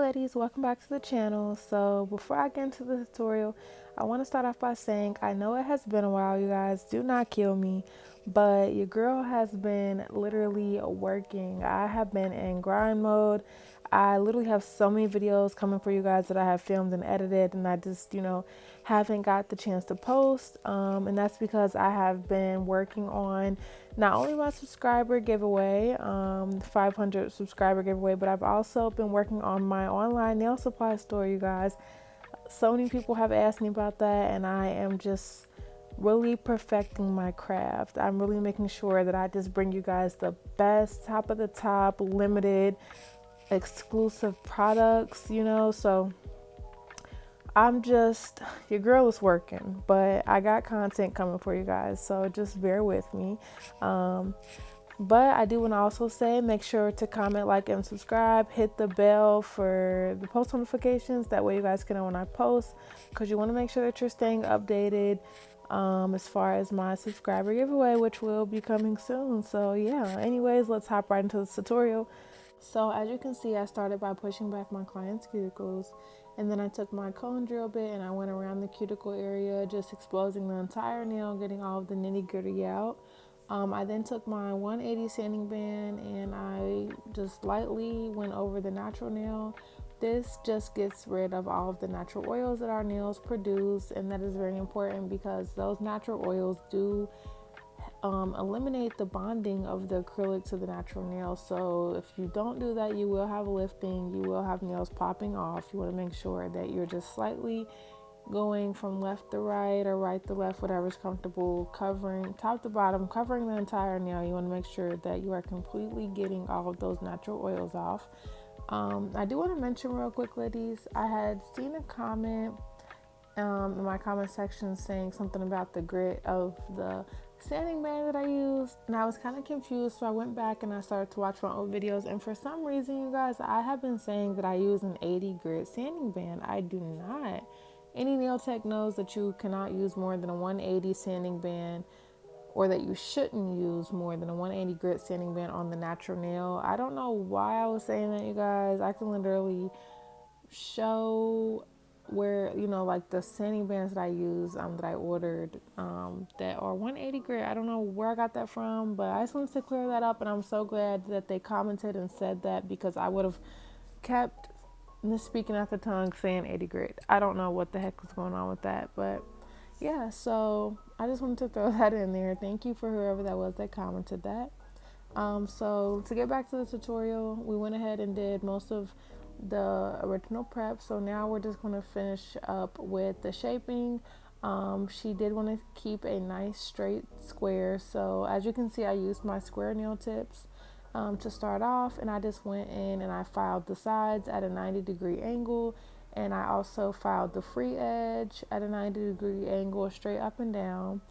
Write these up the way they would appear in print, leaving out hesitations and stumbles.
ladies, welcome back to the channel. So before I get into the tutorial, I want to start off by saying I know it has been a while, you guys, do not kill me, but your girl has been literally working. I have been in grind mode. I literally have so many videos coming for you guys that I have filmed and edited, and I just, haven't got the chance to post. And that's because I have been working on not only my subscriber giveaway, 500 subscriber giveaway, but I've also been working on my online nail supply store, you guys. So many people have asked me about that, and I am just really perfecting my craft. I'm really making sure that I just bring you guys the best, top of the top, limited, exclusive products, So your girl is working, but I got content coming for you guys, so just bear with me. But I do want to also say, make sure to comment, like, and subscribe. Hit the bell for the post notifications. That way you guys can know when I post, because you want to make sure that you're staying updated as far as my subscriber giveaway, which will be coming soon. So yeah, anyways, let's hop right into the tutorial. So as you can see, I started by pushing back my client's cuticles, and then I took my cone drill bit and I went around the cuticle area, just exposing the entire nail, getting all of the nitty gritty out. I then took my 180 sanding band and I just lightly went over the natural nail. This just gets rid of all of the natural oils that our nails produce, and that is very important because those natural oils do eliminate the bonding of the acrylic to the natural nail. So if you don't do that, you will have lifting, you will have nails popping off. You want to make sure that you're just slightly going from left to right or right to left, whatever's comfortable, covering top to bottom, covering the entire nail. You want to make sure that you are completely getting all of those natural oils off. I do want to mention real quick, ladies, I had seen a comment in my comment section saying something about the grit of the sanding band that I used, and I was kind of confused, so I went back and I started to watch my old videos, and for some reason, you guys, I have been saying that I use an 80 grit sanding band. I do not. Any nail tech knows that you cannot use more than a 180 sanding band, or that you shouldn't use more than a 180 grit sanding band on the natural nail. I don't know why I was saying that, you guys. I can literally show where, like the sanding bands that I use, that I ordered, that are 180 grit. I don't know where I got that from, but I just wanted to clear that up, and I'm so glad that they commented and said that, because I would have kept speaking out the tongue saying 80 grit. I don't know what the heck was going on with that, but yeah, so I just wanted to throw that in there. Thank you for whoever that was that commented that. So to get back to the tutorial, we went ahead and did most of the original prep. So now we're just going to finish up with the shaping. She did want to keep a nice straight square. So as you can see, I used my square nail tips to start off, and I just went in and I filed the sides at a 90-degree angle, and I also filed the free edge at a 90-degree angle straight up and down.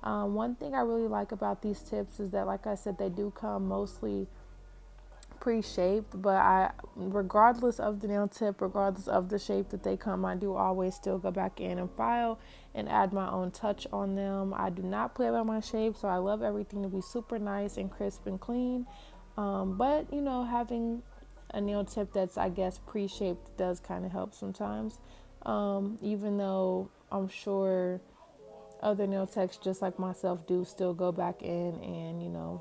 One thing I really like about these tips is that, like I said, they do come mostly pre-shaped, but regardless of the nail tip, regardless of the shape that they come, I do always still go back in and file and add my own touch on them. I do not play by my shape, so I love everything to be super nice and crisp and clean. But having a nail tip that's, I guess, pre-shaped does kind of help sometimes. Even though I'm sure other nail techs just like myself do still go back in and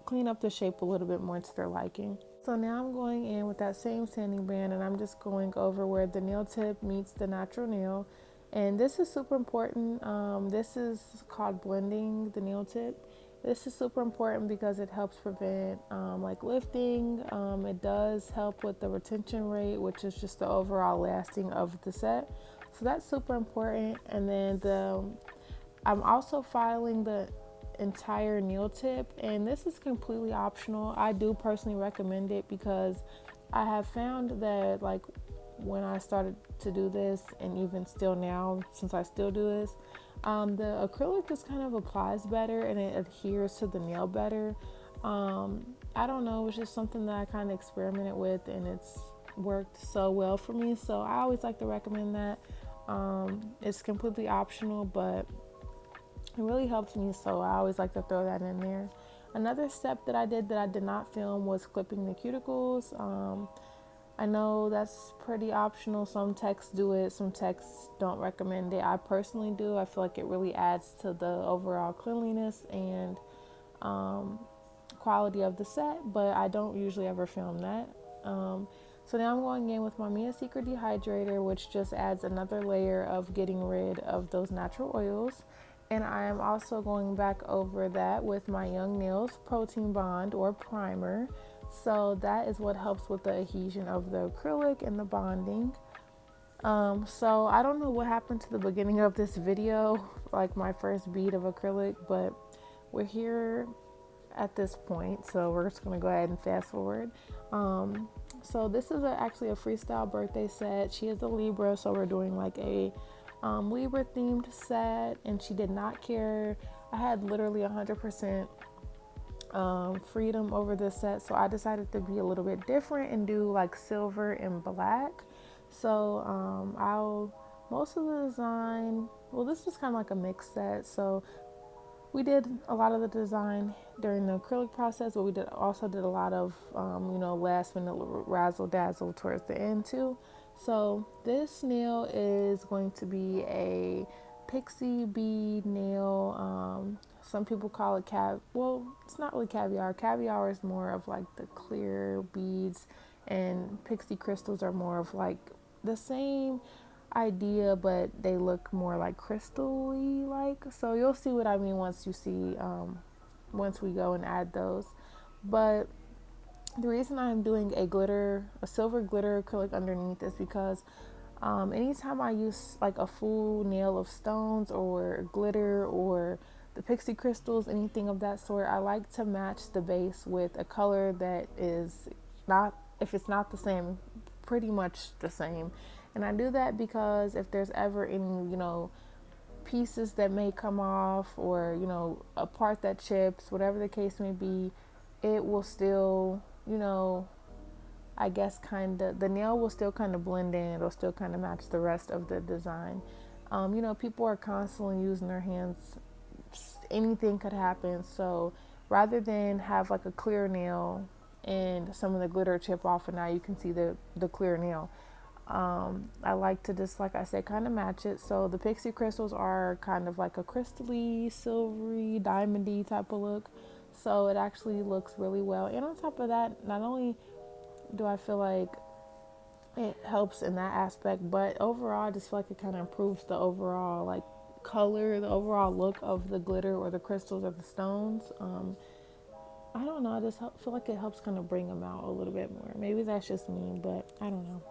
clean up the shape a little bit more to their liking. So now I'm going in with that same sanding band, and I'm just going over where the nail tip meets the natural nail. And this is super important. This is called blending the nail tip. This is super important because it helps prevent like lifting. It does help with the retention rate, which is just the overall lasting of the set. So that's super important. And then I'm also filing the entire nail tip, and this is completely optional. I do personally recommend it because I have found that, like, when I started to do this, and even still now since I still do this, the acrylic just kind of applies better and it adheres to the nail better. I don't know, it's just something that I kind of experimented with and it's worked so well for me, so I always like to recommend that. It's completely optional, but it really helps me, so I always like to throw that in there. Another step that I did not film was clipping the cuticles. I know that's pretty optional. Some texts do it, some texts don't recommend it. I personally do. I feel like it really adds to the overall cleanliness and um, quality of the set, but I don't usually ever film that. So now I'm going in with my Mia Secret Dehydrator, which just adds another layer of getting rid of those natural oils. And I am also going back over that with my Young Nails Protein Bond or Primer. So that is what helps with the adhesion of the acrylic and the bonding. So I don't know what happened to the beginning of this video, like my first bead of acrylic, but we're here at this point, so we're just gonna go ahead and fast forward. So this is actually a freestyle birthday set. She is a Libra, so we're doing like a Libra themed set, and she did not care. I had literally 100% freedom over this set, so I decided to be a little bit different and do like silver and black. So I'll most of the design, well, this was kind of like a mixed set, so we did a lot of the design during the acrylic process, but we also did a lot of last minute razzle dazzle towards the end too. So this nail is going to be a pixie bead nail. Some people call it well, it's not really caviar. Caviar is more of like the clear beads, and pixie crystals are more of like the same idea, but they look more like crystal-y like. So you'll see what I mean once you see once we go and add those. But the reason I'm doing a silver glitter acrylic underneath is because anytime I use like a full nail of stones or glitter or the pixie crystals, anything of that sort, I like to match the base with a color that is not, if it's not the same, pretty much the same. And I do that because if there's ever any, pieces that may come off, or, a part that chips, whatever the case may be, it will still, I guess the nail will still kind of blend in. It'll still kind of match the rest of the design. People are constantly using their hands. Anything could happen. So rather than have like a clear nail and some of the glitter chip off and now you can see the clear nail, I like to just, like I said, kind of match it. So the pixie crystals are kind of like a crystally, silvery, diamondy type of look. So it actually looks really well. And on top of that, not only do I feel like it helps in that aspect, but overall I just feel like it kind of improves the overall like color, the overall look of the glitter or the crystals or the stones. I don't know, I just feel like it helps kind of bring them out a little bit more. Maybe that's just me, but I don't know.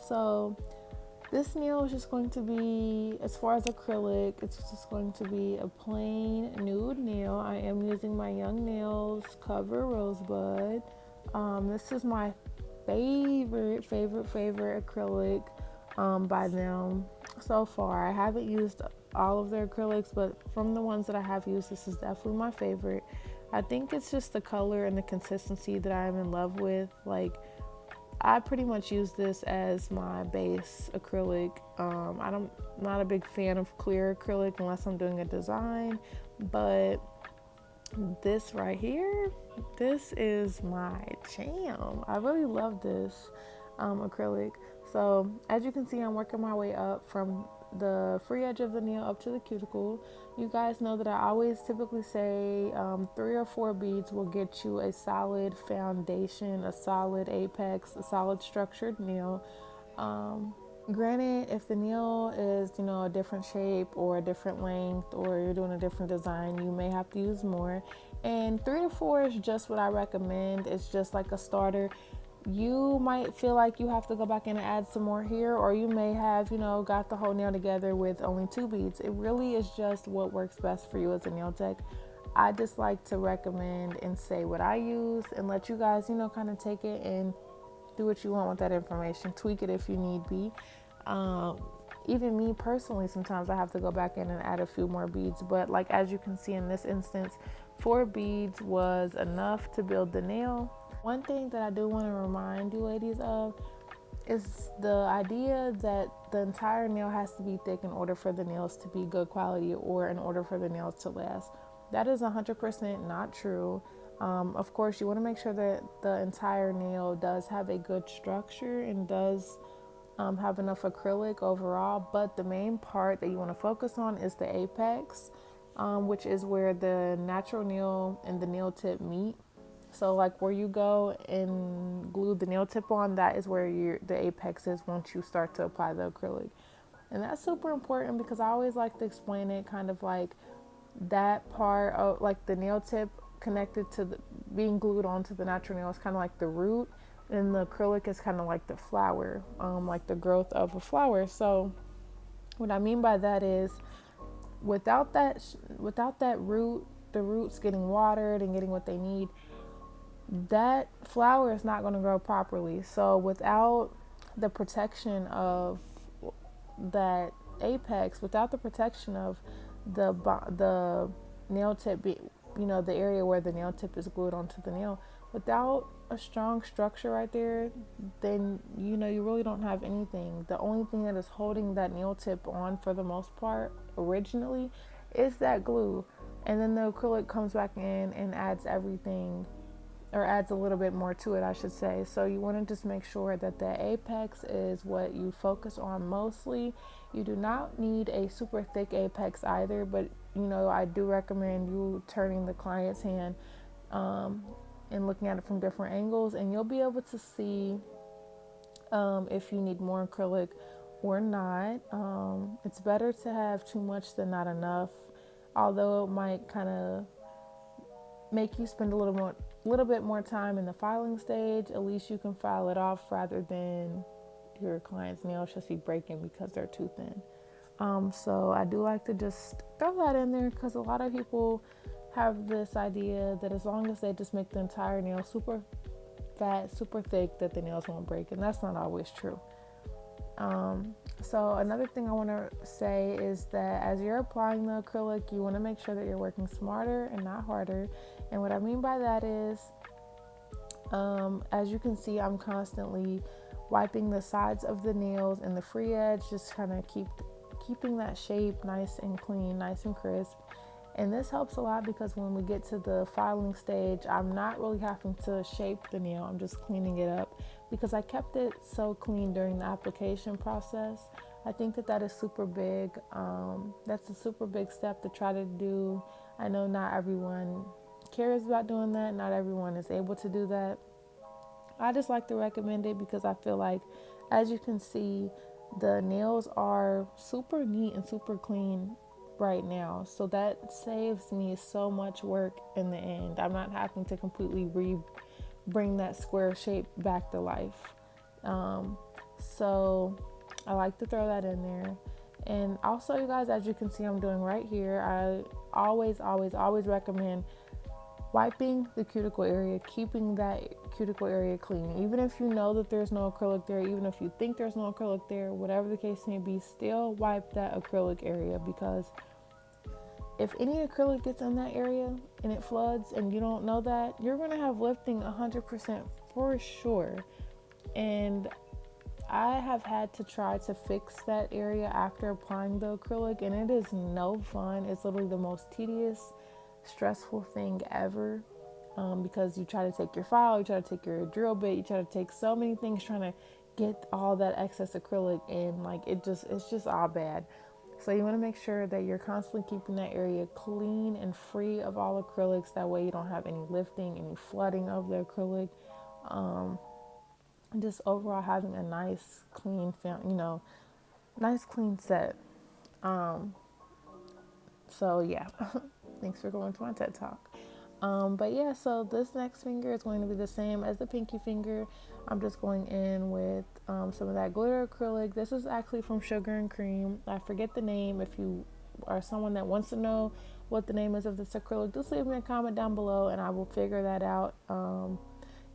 So this nail is just going to be, as far as acrylic, it's just going to be a plain nude nail. I am using my Young Nails Cover Rosebud. This is my favorite acrylic by them so far. I haven't used all of their acrylics, but from the ones that I have used, this is definitely my favorite. I think it's just the color and the consistency that I'm in love with. Like, I pretty much use this as my base acrylic. I'm not a big fan of clear acrylic unless I'm doing a design, but this right here, this is my jam. I really love this acrylic. So as you can see, I'm working my way up from the free edge of the nail up to the cuticle. You guys know that I always typically say 3 or 4 beads will get you a solid foundation, a solid apex, a solid structured nail. Granted, if the nail is, a different shape or a different length, or you're doing a different design, you may have to use more. And 3 to 4 is just what I recommend. It's just like a starter. You might feel like you have to go back in and add some more here, or you may have, got the whole nail together with only 2 beads. It really is just what works best for you as a nail tech. I just like to recommend and say what I use and let you guys, kind of take it and do what you want with that information. Tweak it if you need be. Even me personally, sometimes I have to go back in and add a few more beads, but like as you can see in this instance, 4 beads was enough to build the nail. One thing that I do want to remind you ladies of is the idea that the entire nail has to be thick in order for the nails to be good quality or in order for the nails to last. That is 100% not true. Of course, you want to make sure that the entire nail does have a good structure and does have enough acrylic overall, but the main part that you want to focus on is the apex, which is where the natural nail and the nail tip meet. So like where you go and glue the nail tip on, that is where the apex is once you start to apply the acrylic. And that's super important because I always like to explain it kind of like that part of like the nail tip connected to the being glued onto the natural nail is kind of like the root, and the acrylic is kind of like the flower, like the growth of a flower. So what I mean by that is without that root, the roots getting watered and getting what they need, that flower is not going to grow properly. So without the protection of that apex, without the protection of the nail tip, the area where the nail tip is glued onto the nail, without a strong structure right there, then you really don't have anything. The only thing that is holding that nail tip on for the most part originally is that glue, and then the acrylic comes back in and adds everything, or adds a little bit more to it, I should say. So you want to just make sure that the apex is what you focus on mostly. You do not need a super thick apex either, but I do recommend you turning the client's hand and looking at it from different angles, and you'll be able to see if you need more acrylic or not. It's better to have too much than not enough, although it might kind of make you spend a little bit more time in the filing stage. At least you can file it off rather than your client's nails just be breaking because they're too thin. So I do like to just throw that in there because a lot of people have this idea that as long as they just make the entire nail super fat, super thick, that the nails won't break, and that's not always true. So another thing I want to say is that as you're applying the acrylic, you want to make sure that you're working smarter and not harder. And what I mean by that is, as you can see, I'm constantly wiping the sides of the nails and the free edge, just kind of keeping that shape nice and clean, nice and crisp. And this helps a lot because when we get to the filing stage, I'm not really having to shape the nail. I'm just cleaning it up because I kept it so clean during the application process. I think that is super big. That's a super big step to try to do. I know not everyone cares about doing that. Not everyone is able to do that. I just like to recommend it because I feel like, as you can see, the nails are super neat and super clean right now. So that saves me so much work in the end. I'm not having to completely bring that square shape back to life. So I like to throw that in there. And also, you guys, as you can see, I'm doing right here, I always recommend wiping the cuticle area, keeping that cuticle area clean. Even if you know that there's no acrylic there, even if you think there's no acrylic there, whatever the case may be, still wipe that acrylic area, because if any acrylic gets in that area and it floods and you don't know that, you're going to have lifting 100% for sure. And I have had to try to fix that area after applying the acrylic, and it is no fun. It's literally the most tedious, stressful thing ever, because you try to take your file, you try to take your drill bit, you try to take so many things trying to get all that excess acrylic in. Like it's just all bad. So you want to make sure that you're constantly keeping that area clean and free of all acrylics. That way you don't have any lifting, any flooding of the acrylic. And just overall having a nice clean nice clean set. So yeah, thanks for going to my TED Talk. But yeah, so this next finger is going to be the same as the pinky finger. I'm just going in with some of that glitter acrylic. This is actually from Sugar and Cream. I forget the name. If you are someone that wants to know what the name is of this acrylic, just leave me a comment down below and I will figure that out.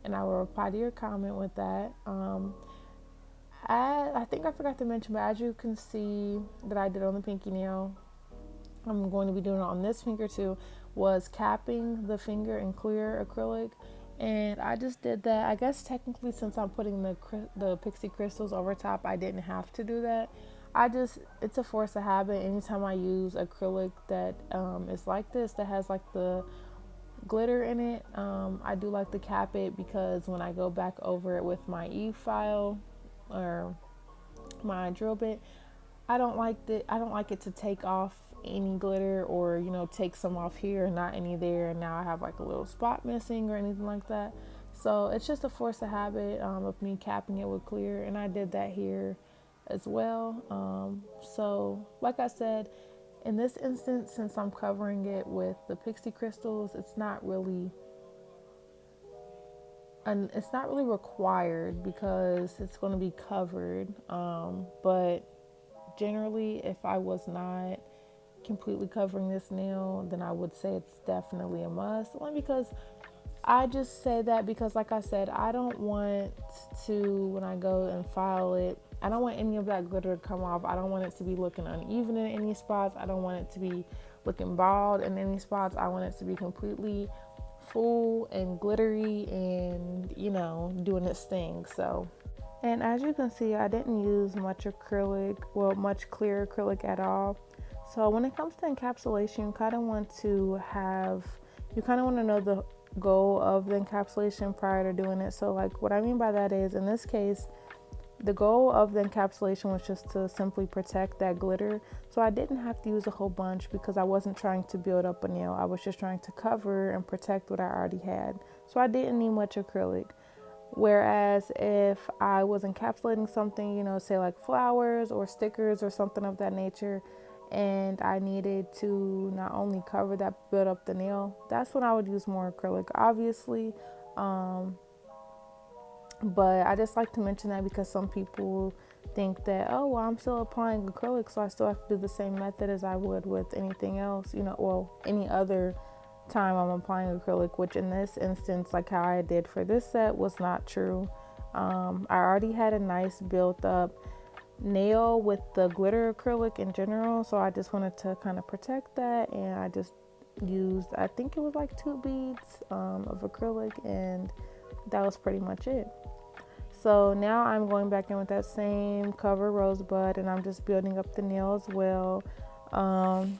And I will reply to your comment with that. I think I forgot to mention, but as you can see that I did on the pinky nail, I'm going to be doing it on this finger too, was capping the finger in clear acrylic. And I just did that. I guess technically, since I'm putting the pixie crystals over top, I didn't have to do that. It's a force of habit. Anytime I use acrylic that is like this, that has like the glitter in it. I do like to cap it because when I go back over it with my e-file or my drill bit, I don't like it to take off any glitter, or take some off here and not any there, and now I have like a little spot missing or anything like that. So it's just a force of habit of me capping it with clear, and I did that here as well. So like I said, in this instance, since I'm covering it with the pixie crystals, it's not really required because it's going to be covered. But generally, if I was not completely covering this nail, then I would say it's definitely a must. Only because I just say that because, like I said, I don't want to, when I go and file it, I don't want any of that glitter to come off. I don't want it to be looking uneven in any spots. I don't want it to be looking bald in any spots. I want it to be completely full and glittery and, doing its thing. So, and as you can see, I didn't use much acrylic, well, much clear acrylic at all. So when it comes to encapsulation, you kind of want to know the goal of the encapsulation prior to doing it. So like what I mean by that is, in this case, the goal of the encapsulation was just to simply protect that glitter. So I didn't have to use a whole bunch because I wasn't trying to build up a nail. I was just trying to cover and protect what I already had. So I didn't need much acrylic. Whereas if I was encapsulating something, say like flowers or stickers or something of that nature, and I needed to not only cover that, build up the nail, that's when I would use more acrylic, obviously. But I just like to mention that because some people think that, oh, well, I'm still applying acrylic, so I still have to do the same method as I would with anything else, any other time I'm applying acrylic, which in this instance, like how I did for this set, was not true. I already had a nice built up nail with the glitter acrylic in general, so I just wanted to kind of protect that, and I just used, I think it was like 2 beads of acrylic, and that was pretty much it. So now I'm going back in with that same cover rosebud, and I'm just building up the nail as well.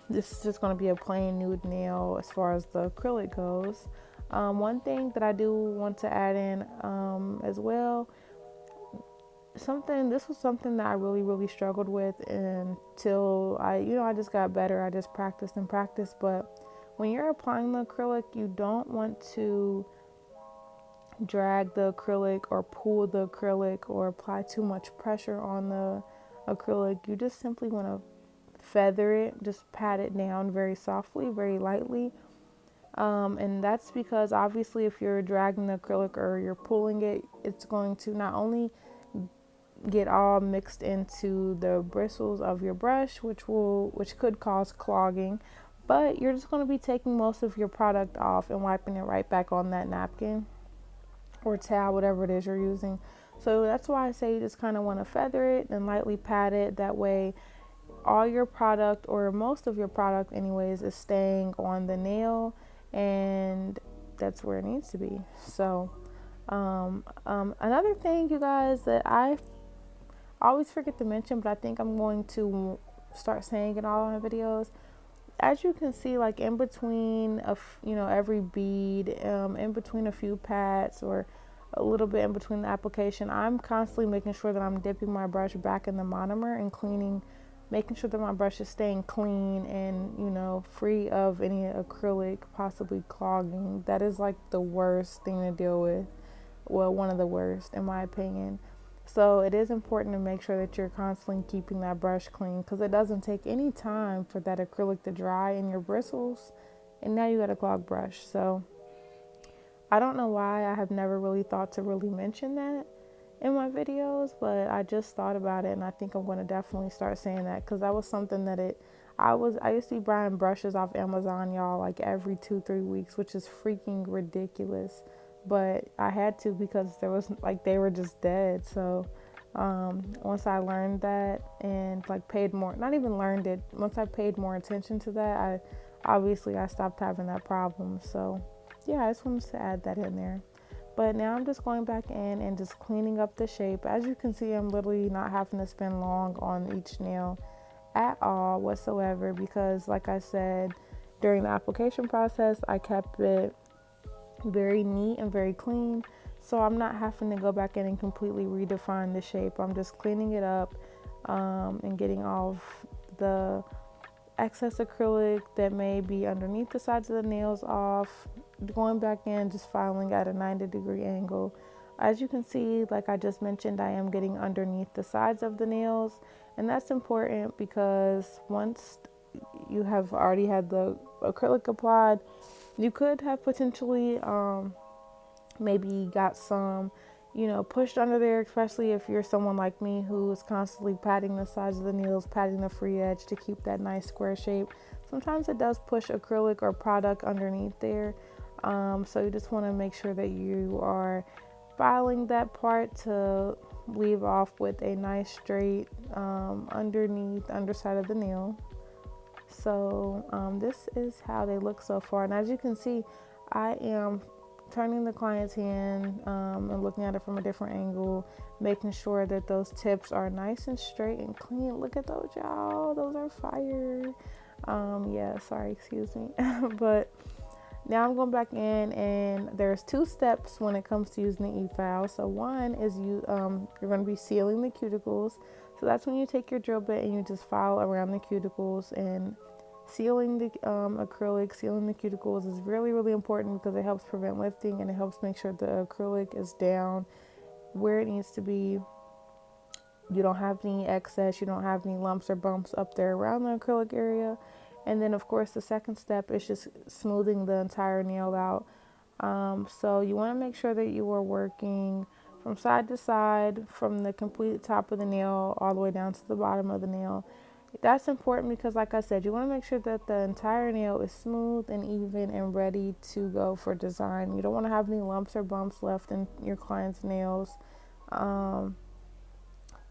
This is just going to be a plain nude nail as far as the acrylic goes. One thing that I do want to add in as well, this was something that I really struggled with until I just got better. I just practiced and practiced. But when you're applying the acrylic, you don't want to drag the acrylic or pull the acrylic or apply too much pressure on the acrylic. You just simply want to feather it, just pat it down very softly, very lightly. And that's because obviously if you're dragging the acrylic or you're pulling it, it's going to not only get all mixed into the bristles of your brush, which could cause clogging, but you're just going to be taking most of your product off and wiping it right back on that napkin or towel, whatever it is you're using. So that's why I say you just kind of want to feather it and lightly pat it. That way all your product, or most of your product anyways, is staying on the nail, and that's where it needs to be. So another thing, you guys, that I always forget to mention, but I think I'm going to start saying in all my videos, as you can see, like in between every bead, in between a few pats or a little bit in between the application, I'm constantly making sure that I'm dipping my brush back in the monomer and cleaning, making sure that my brush is staying clean and free of any acrylic possibly clogging. That is like the worst thing to deal with. Well, one of the worst in my opinion. So it is important to make sure that you're constantly keeping that brush clean, because it doesn't take any time for that acrylic to dry in your bristles, and now you got a clogged brush. So I don't know why I have never really thought to really mention that in my videos, but I just thought about it, and I think I'm going to definitely start saying that, because that was something that I used to be buying brushes off Amazon, y'all, like every 2-3 weeks, which is freaking ridiculous. But I had to, because they were just dead. So once I learned that and paid more, not even learned it, once I paid more attention to that, I stopped having that problem. So yeah, I just wanted to add that in there. But now I'm just going back in and just cleaning up the shape. As you can see, I'm literally not having to spend long on each nail at all whatsoever, because like I said, during the application process, I kept it very neat and very clean. So I'm not having to go back in and completely redefine the shape. I'm just cleaning it up and getting all of the excess acrylic that may be underneath the sides of the nails off, going back in, just filing at a 90-degree angle. As you can see, like I just mentioned, I am getting underneath the sides of the nails, and that's important because once you have already had the acrylic applied, you could have potentially maybe got some, pushed under there, especially if you're someone like me who is constantly patting the sides of the nails, patting the free edge to keep that nice square shape. Sometimes it does push acrylic or product underneath there. So you just want to make sure that you are filing that part to leave off with a nice straight underside of the nail. So this is how they look so far. And as you can see, I am turning the client's hand and looking at it from a different angle, making sure that those tips are nice and straight and clean. Look at those, y'all. Those are fire. Yeah, sorry, excuse me. But now I'm going back in, and there's 2 steps when it comes to using the e-file. So one is you're going to be sealing the cuticles. So that's when you take your drill bit and you just file around the cuticles. And sealing the acrylic, sealing the cuticles is really, really important because it helps prevent lifting and it helps make sure the acrylic is down where it needs to be. You don't have any excess, you don't have any lumps or bumps up there around the acrylic area. And then, of course, the second step is just smoothing the entire nail out. So you want to make sure that you are working from side to side, from the complete top of the nail all the way down to the bottom of the nail. That's important because, like I said, you want to make sure that the entire nail is smooth and even and ready to go for design. You don't want to have any lumps or bumps left in your client's nails. You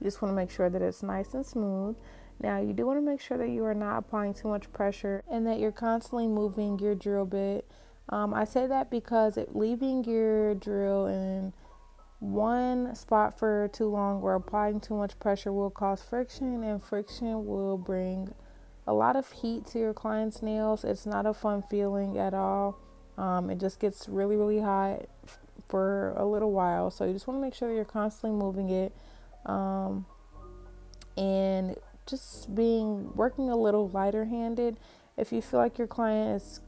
just want to make sure that it's nice and smooth. Now, you do want to make sure that you are not applying too much pressure and that you're constantly moving your drill bit. I say that because leaving your drill in one spot for too long or applying too much pressure will cause friction, and friction will bring a lot of heat to your client's nails. It's not a fun feeling at all. It just gets really, really hot for a little while. So you just want to make sure that you're constantly moving it. And just working a little lighter handed. If you feel like your client is,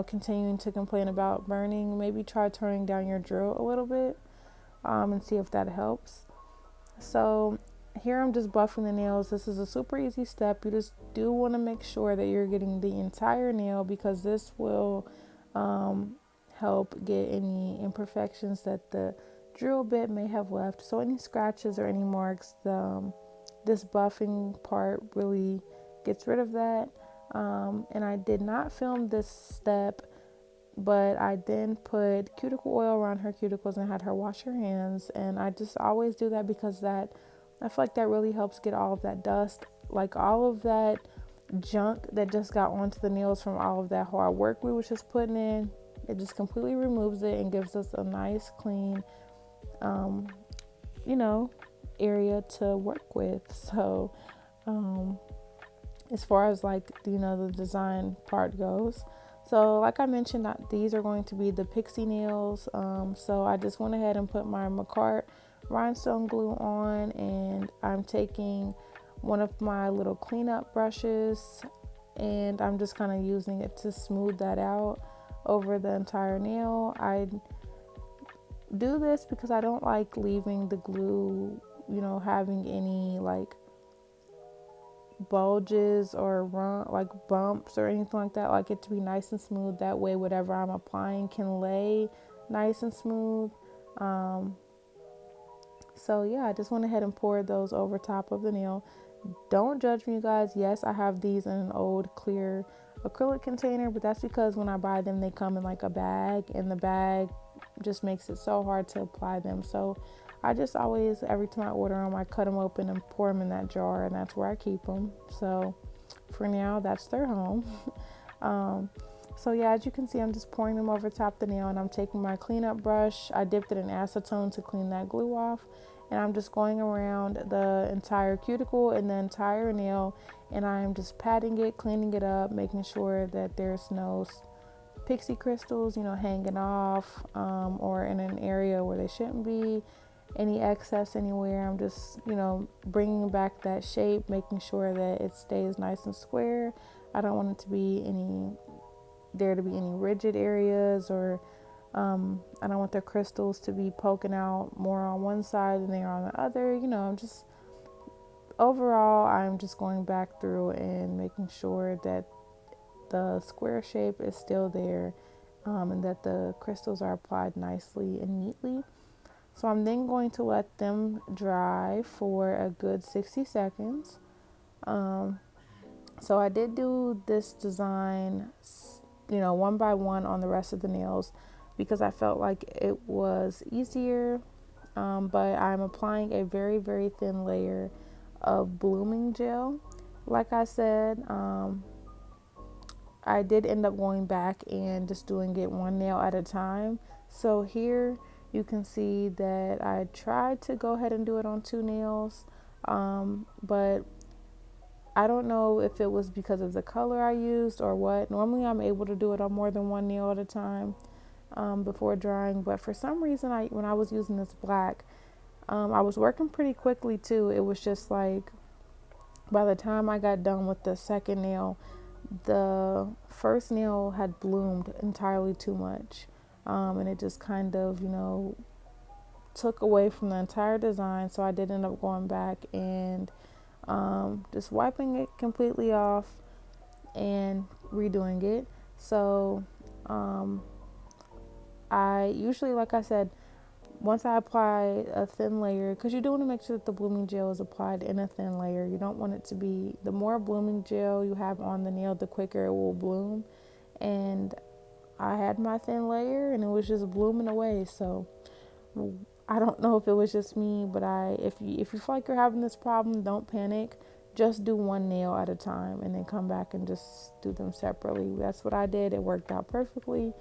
continuing to complain about burning, maybe try turning down your drill a little bit and see if that helps. So here I'm just buffing the nails. This is a super easy step. You just do want to make sure that you're getting the entire nail because this will help get any imperfections that the drill bit may have left. So any scratches or any marks, this buffing part really gets rid of that. And I did not film this step, but I then put cuticle oil around her cuticles and had her wash her hands. And I just always do that because I feel like that really helps get all of that dust, like all of that junk that just got onto the nails from all of that hard work we was just putting in. It just completely removes it and gives us a nice clean area to work with. So as far as the design part goes, so like I mentioned, these are going to be the pixie nails. So I just went ahead and put my Macart rhinestone glue on, and I'm taking one of my little cleanup brushes and I'm just kind of using it to smooth that out over the entire nail. I do this because I don't like leaving the glue, having any bulges or bumps or anything like that. I like it to be nice and smooth. That way whatever I'm applying can lay nice and smooth. So yeah, I just went ahead and poured those over top of the nail. Don't judge me, you guys. Yes, I have these in an old clear acrylic container, but that's because when I buy them they come in a bag, and the bag just makes it so hard to apply them. So I just always, every time I order them, I cut them open and pour them in that jar, and that's where I keep them. So for now, that's their home. So yeah, as you can see, I'm just pouring them over top the nail, and I'm taking my cleanup brush. I dipped it in acetone to clean that glue off, and I'm just going around the entire cuticle and the entire nail, and I'm just patting it, cleaning it up, making sure that there's no pixie crystals, hanging off, or in an area where they shouldn't be, any excess anywhere. I'm just, bringing back that shape, making sure that it stays nice and square. I don't want it to be there to be any rigid areas, or I don't want the crystals to be poking out more on one side than they are on the other. I'm just, overall, I'm just going back through and making sure that the square shape is still there, and that the crystals are applied nicely and neatly. So I'm then going to let them dry for a good 60 seconds. So I did do this design, one by one on the rest of the nails because I felt like it was easier. But I'm applying a very, very thin layer of blooming gel. Like I said, I did end up going back and just doing it one nail at a time. So here you can see that I tried to go ahead and do it on 2 nails, but I don't know if it was because of the color I used or what. Normally I'm able to do it on more than 1 nail at a time, before drying, but for some reason when I was using this black, I was working pretty quickly too. It was just like by the time I got done with the second nail, the first nail had bloomed entirely too much, and it just kind of, took away from the entire design. So I did end up going back and just wiping it completely off and redoing it. So I usually, like I said, once I apply a thin layer, because you do want to make sure that the blooming gel is applied in a thin layer. You don't want it to be, the more blooming gel you have on the nail, the quicker it will bloom. And I had my thin layer and it was just blooming away. So I don't know if it was just me, but if you feel like you're having this problem, don't panic. Just do 1 nail at a time and then come back and just do them separately. That's what I did. It worked out perfectly.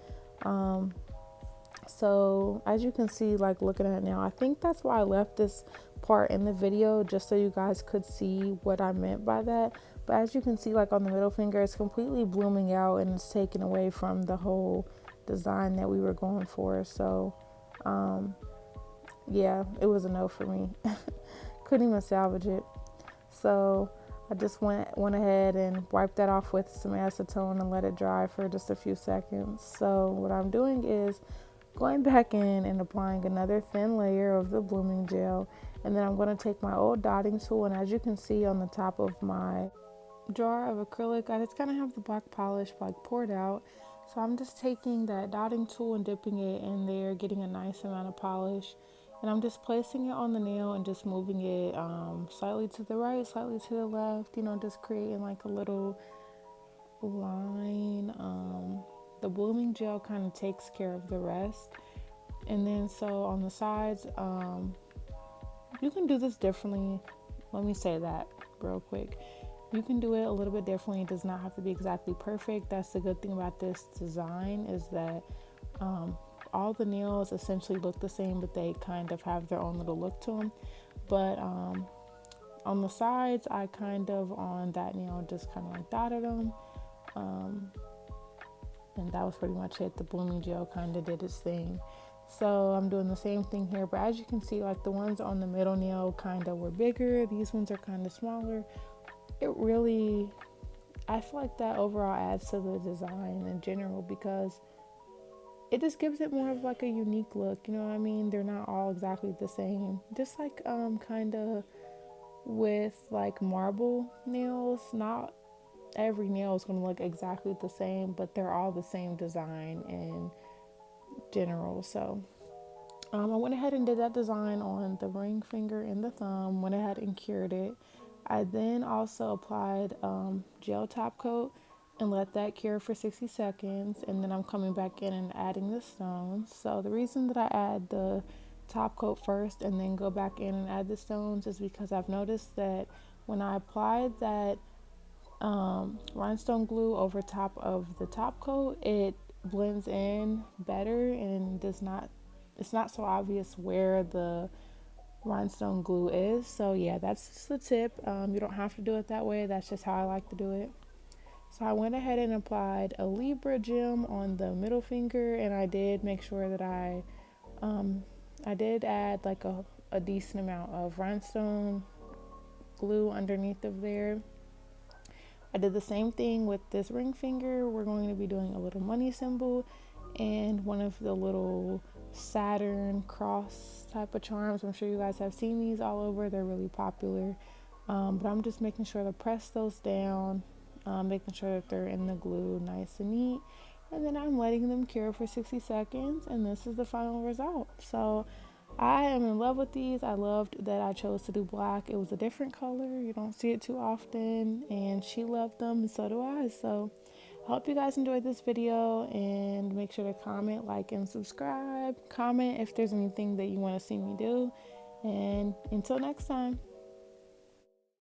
So as you can see, like looking at it now, I think that's why I left this part in the video, just so you guys could see what I meant by that. But as you can see, like on the middle finger, it's completely blooming out and it's taken away from the whole design that we were going for. So yeah, it was a no for me. Couldn't even salvage it. So I just went ahead and wiped that off with some acetone and let it dry for just a few seconds. So what I'm doing is going back in and applying another thin layer of the blooming gel, and then I'm going to take my old dotting tool, and as you can see on the top of my jar of acrylic, I just kind of have the black polish like poured out. So I'm just taking that dotting tool and dipping it in there, getting a nice amount of polish, and I'm just placing it on the nail and just moving it slightly to the right, slightly to the left, just creating like a little line. The blooming gel kind of takes care of the rest. And then so on the sides, you can do this differently. Let me say that real quick. You can do it a little bit differently. It does not have to be exactly perfect. That's the good thing about this design, is that all the nails essentially look the same, but they kind of have their own little look to them. But on the sides, I kind of, on that nail, just kind of like dotted them. And that was pretty much it. The blooming gel kind of did its thing. So I'm doing the same thing here, but as you can see, like the ones on the middle nail kind of were bigger. These ones are kind of smaller. I feel like that overall adds to the design in general, because it just gives it more of like a unique look. You know what I mean? They're not all exactly the same. Just like kind of with like marble nails, not every nail is going to look exactly the same, but they're all the same design in general. So I went ahead and did that design on the ring finger and the thumb, went ahead and cured it. I then also applied gel top coat and let that cure for 60 seconds, and then I'm coming back in and adding the stones. So the reason that I add the top coat first and then go back in and add the stones is because I've noticed that when I applied that rhinestone glue over top of the top coat, it blends in better and it's not so obvious where the rhinestone glue is. So yeah, that's just the tip. You don't have to do it that way. That's just how I like to do it. So I went ahead and applied a Libra gem on the middle finger, and I did make sure that I did add like a decent amount of rhinestone glue underneath of there. I did the same thing with this ring finger. We're going to be doing a little money symbol and one of the little Saturn cross type of charms. I'm sure you guys have seen these all over. They're really popular. But I'm just making sure to press those down, making sure that they're in the glue nice and neat. And then I'm letting them cure for 60 seconds, and this is the final result. So I am in love with these. I loved that I chose to do black. It was a different color. You don't see it too often, and she loved them, and so do I. So I hope you guys enjoyed this video, and make sure to comment, like, and subscribe. Comment if there's anything that you want to see me do. And until next time.